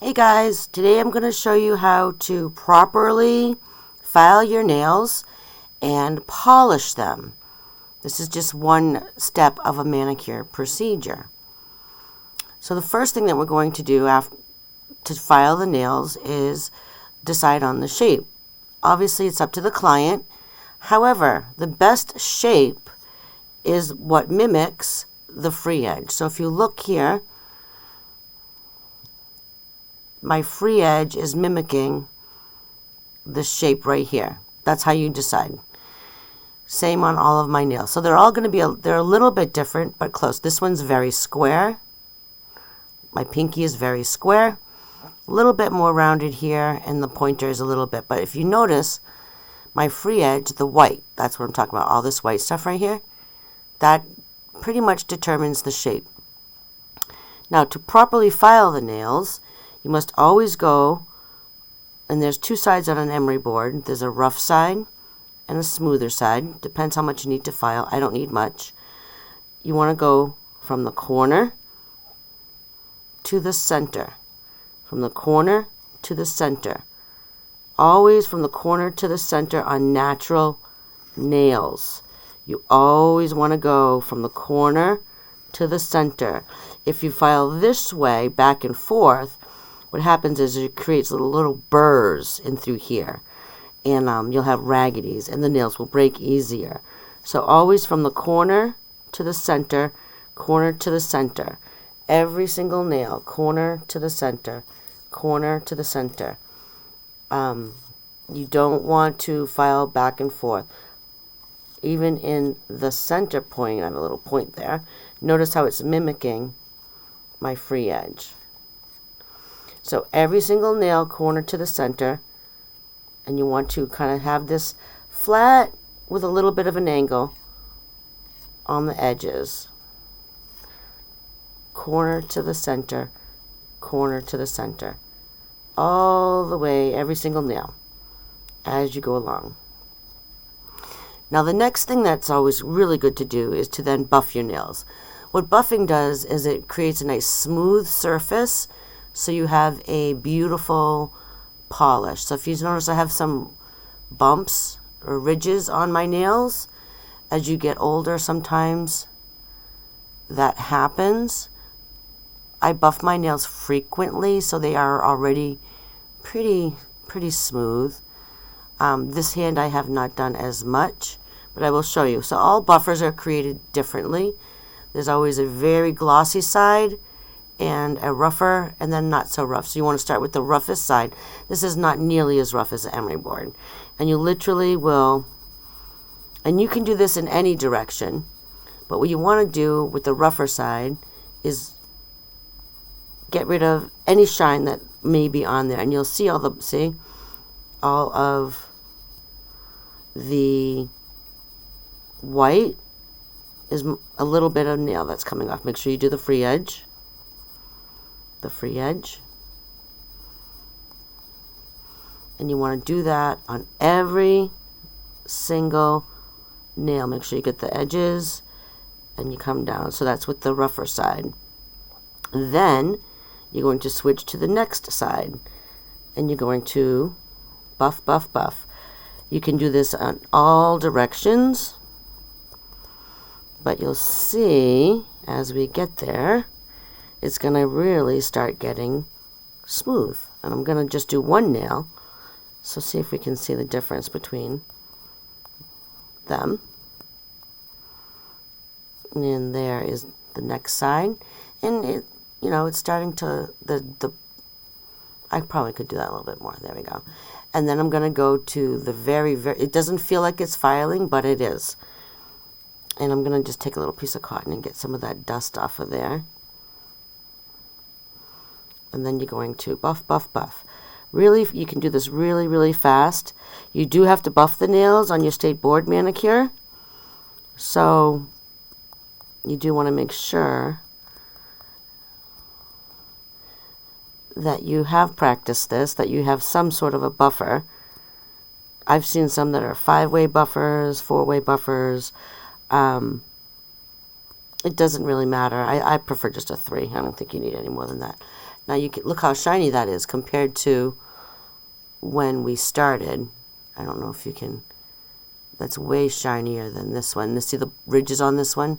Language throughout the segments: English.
Hey guys, today I'm going to show you how to properly file your nails and polish them. This is just one step of a manicure procedure. So the first thing that we're going to do to file the nails is decide on the shape. Obviously it's up to the client. However, the best shape is what mimics the free edge. So if you look here, my free edge is mimicking the shape right here. That's how you decide. Same on all of my nails. So they're all going to be, they're a little bit different, but close. This one's very square. My pinky is very square. A little bit more rounded here, and the pointer is a little bit. But if you notice, my free edge, the white, that's what I'm talking about, all this white stuff right here, that pretty much determines the shape. Now, to properly file the nails, you must always go, and there's two sides on an emery board. There's a rough side and a smoother side. Depends how much you need to file. I don't need much. You want to go from the corner to the center. From the corner to the center. Always from the corner to the center on natural nails. You always want to go from the corner to the center. If you file this way, back and forth, what happens is it creates little burrs in through here, and you'll have raggeties, and the nails will break easier. So always from the corner to the center, corner to the center. Every single nail, corner to the center, corner to the center. You don't want to file back and forth. Even in the center point, I have a little point there. Notice how it's mimicking my free edge. So every single nail, corner to the center, and you want to kind of have this flat with a little bit of an angle on the edges. Corner to the center, corner to the center. All the way, every single nail, as you go along. Now the next thing that's always really good to do is to then buff your nails. What buffing does is it creates a nice smooth surface, so you have a beautiful polish. So if you notice, I have some bumps or ridges on my nails. As you get older, sometimes that happens. I buff my nails frequently, so they are already pretty smooth. This hand I have not done as much, but I will show you. So all buffers are created differently. There's always a very glossy side and a rougher, and then not so rough. So you want to start with the roughest side. This is not nearly as rough as the emery board. And you literally will, and you can do this in any direction, but what you want to do with the rougher side is get rid of any shine that may be on there. And you'll see all of the white is a little bit of nail that's coming off. Make sure you do the free edge. The free edge. And you want to do that on every single nail. Make sure you get the edges and you come down. So that's with the rougher side. Then you're going to switch to the next side and you're going to buff, buff, buff. You can do this on all directions, but you'll see as we get there, it's going to really start getting smooth. And I'm going to just do one nail. So see if we can see the difference between them. And there is the next side. And it, you know, it's starting to, I probably could do that a little bit more. There we go. And then I'm going to go to the very, it doesn't feel like it's filing, but it is. And I'm going to just take a little piece of cotton and get some of that dust off of there. And then you're going to buff, buff, buff. Really, you can do this really fast. You do have to buff the nails on your state board manicure. So you do want to make sure that you have practiced this, that you have some sort of a buffer. I've seen some that are 5-way buffers, 4-way buffers. It doesn't really matter. I prefer just a 3. I don't think you need any more than that. Now you can look how shiny that is compared to when we started. I don't know if you can, that's way shinier than this one. See the ridges on this one?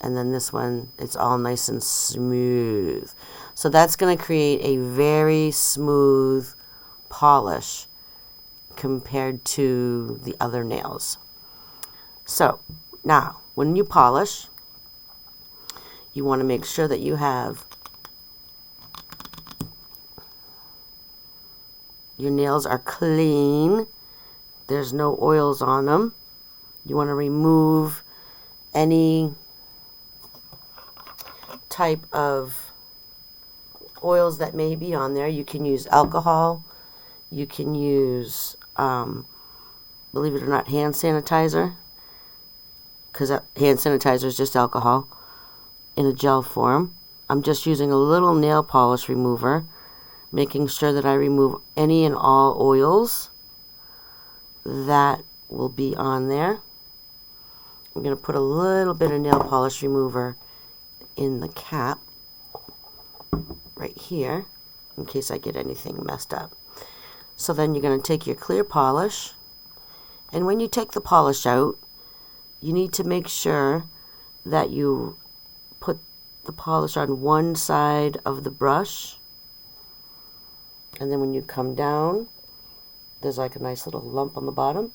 And then this one, it's all nice and smooth. So that's going to create a very smooth polish compared to the other nails. So now, when you polish, you want to make sure that you have your nails are clean. There's no oils on them. You want to remove any type of oils that may be on there. You can use alcohol. You can use, believe it or not, hand sanitizer, because hand sanitizer is just alcohol in a gel form. I'm just using a little nail polish remover, making sure that I remove any and all oils that will be on there. I'm going to put a little bit of nail polish remover in the cap right here in case I get anything messed up. So then you're going to take your clear polish, and when you take the polish out, you need to make sure that you put the polish on one side of the brush, and then when you come down, there's like a nice little lump on the bottom.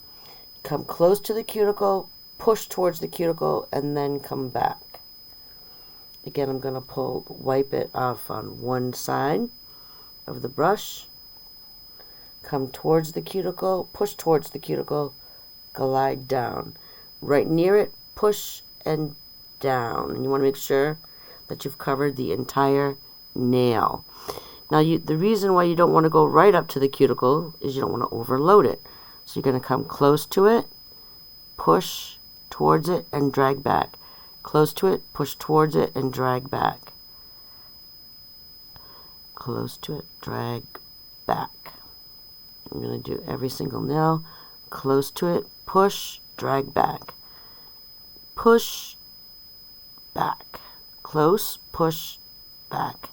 Come close to the cuticle, push towards the cuticle, and then come back. Again, I'm going to wipe it off on one side of the brush, come towards the cuticle, push towards the cuticle, glide down. Right near it, push and down. And you want to make sure that you've covered the entire nail. Now, the reason why you don't want to go right up to the cuticle is you don't want to overload it. So you're going to come close to it, push towards it, and drag back. Close to it, push towards it, and drag back. Close to it, drag back. I'm going to do every single nail. Close to it, push, drag back. Push, back. Close, push, back.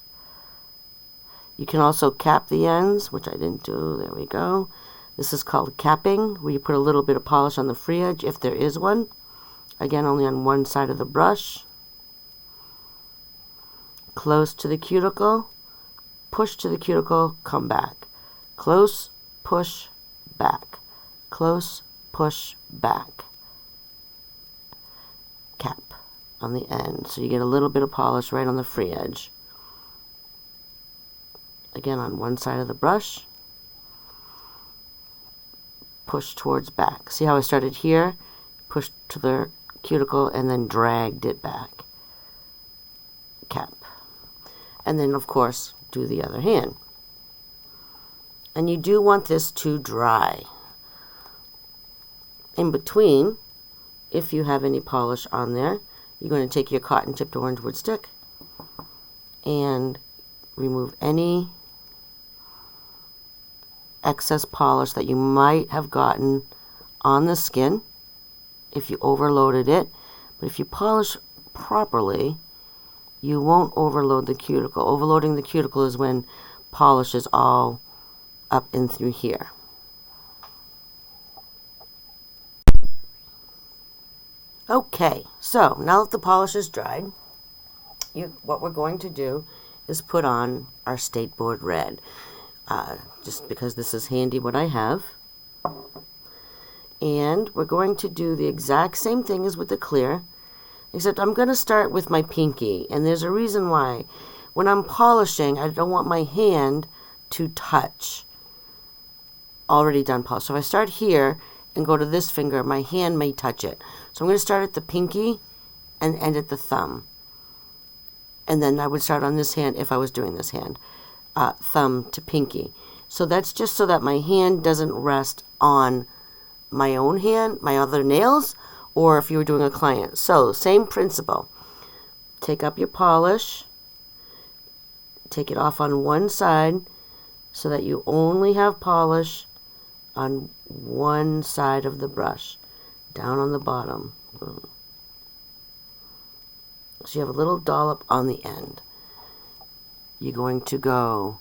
You can also cap the ends, which I didn't do. There we go. This is called capping, where you put a little bit of polish on the free edge, if there is one. Again, only on one side of the brush. Close to the cuticle, push to the cuticle, come back. Close, push, back. Close, push, back. Cap on the end, so you get a little bit of polish right on the free edge. Again, on one side of the brush, push towards back. See how I started here, pushed to the cuticle, and then dragged it back. Cap. And then, of course, do the other hand. And you do want this to dry. In between, if you have any polish on there, you're going to take your cotton tipped orange wood stick and remove any excess polish that you might have gotten on the skin if you overloaded it. But if you polish properly, you won't overload the cuticle. Overloading the cuticle is when polish is all up and through here. Okay, so now that the polish is dried, what we're going to do is put on our State Board Red. Just because this is handy what I have. And we're going to do the exact same thing as with the clear, except I'm going to start with my pinky, and there's a reason why. When I'm polishing, I don't want my hand to touch already done polish. So if I start here and go to this finger, my hand may touch it. So I'm going to start at the pinky and end at the thumb. And then I would start on this hand if I was doing this hand, thumb to pinky. So that's just so that my hand doesn't rest on my own hand, my other nails, or if you were doing a client. So same principle. Take up your polish, take it off on one side so that you only have polish on one side of the brush, down on the bottom. So you have a little dollop on the end. You're going to go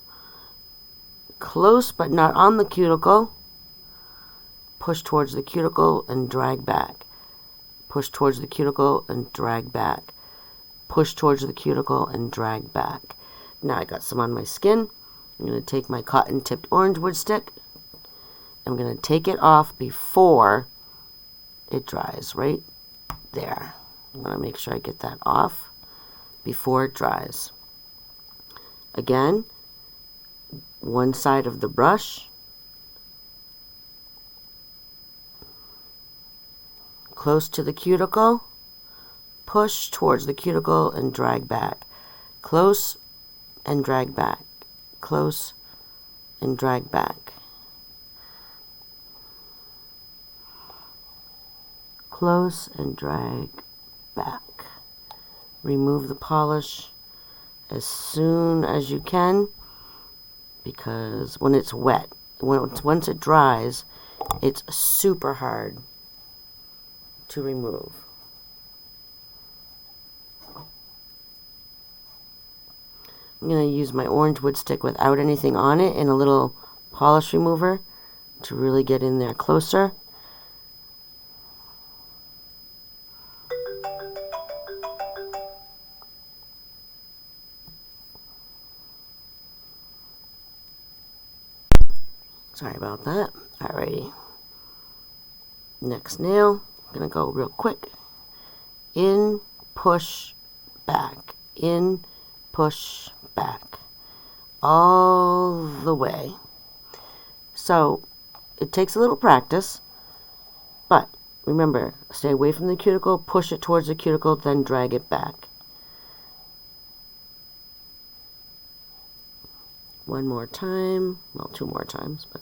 close but not on the cuticle. Push towards the cuticle and drag back. Push towards the cuticle and drag back. Push towards the cuticle and drag back. Now I got some on my skin. I'm going to take my cotton tipped orange wood stick. I'm going to take it off before it dries, right there. I'm going to make sure I get that off before it dries. Again, one side of the brush, close to the cuticle, push towards the cuticle and drag back. Close and drag back. Close and drag back. Close and drag back. Remove the polish as soon as you can, because when it's wet, once it dries, it's super hard to remove. I'm going to use my orange wood stick without anything on it and a little polish remover to really get in there closer. Sorry about that. Alrighty. Next nail, I'm going to go real quick. In, push, back. In, push, back. All the way. So, it takes a little practice, but remember, stay away from the cuticle, push it towards the cuticle, then drag it back. One more time, well, two more times, but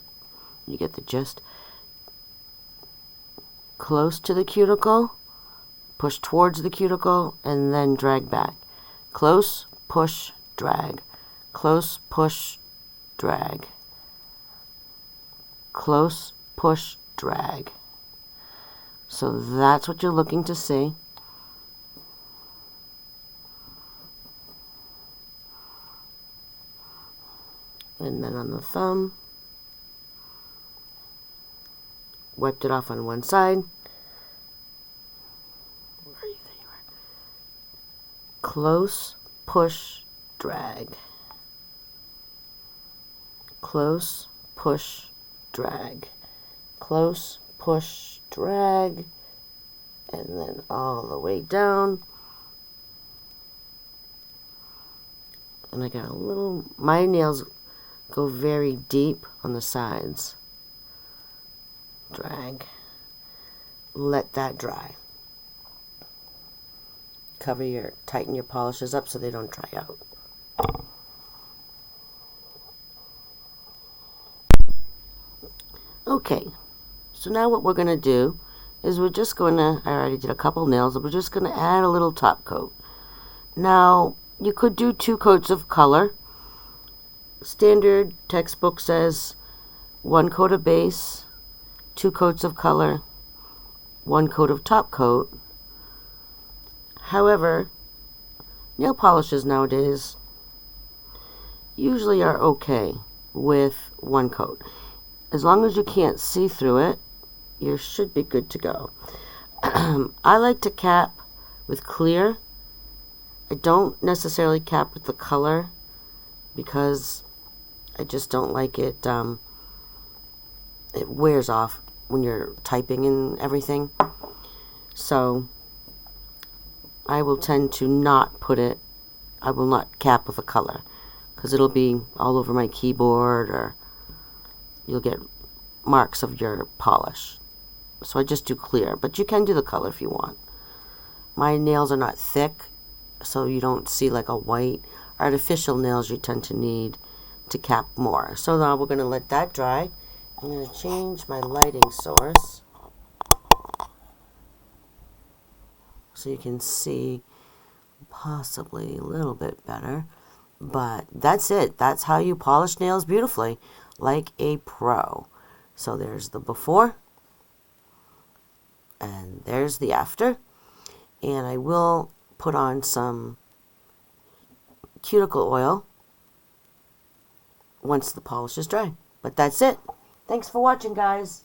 you get the gist. Close to the cuticle, push towards the cuticle, and then drag back. Close, push, drag. Close, push, drag. Close, push, drag. So that's what you're looking to see. And then on the thumb, wiped it off on one side. Where are you? There you are. Close, push, drag. Close, push, drag. Close, push, drag. And then all the way down. And I got a little, my nails go very deep on the sides. Drag. Let that dry. Tighten your polishes up so they don't dry out. Okay, so now what we're going to do is we're just going to, I already did a couple nails, we're just going to add a little top coat. Now, you could do 2 coats of color. Standard textbook says 1 coat of base, 2 coats of color, 1 coat of top coat. However, nail polishes nowadays usually are okay with 1 coat. As long as you can't see through it, you should be good to go. I like to cap with clear. I don't necessarily cap with the color because I just don't like it. It wears off when you're typing and everything. So I will tend to not put it, I will not cap with a color because it'll be all over my keyboard or you'll get marks of your polish. So I just do clear, but you can do the color if you want. My nails are not thick, so you don't see like a white. Artificial nails you tend to need to cap more. So now we're going to let that dry. I'm going to change my lighting source so you can see possibly a little bit better. But that's it. That's how you polish nails beautifully, like a pro. So there's the before, and there's the after. And I will put on some cuticle oil once the polish is dry. But that's it. Thanks for watching, guys.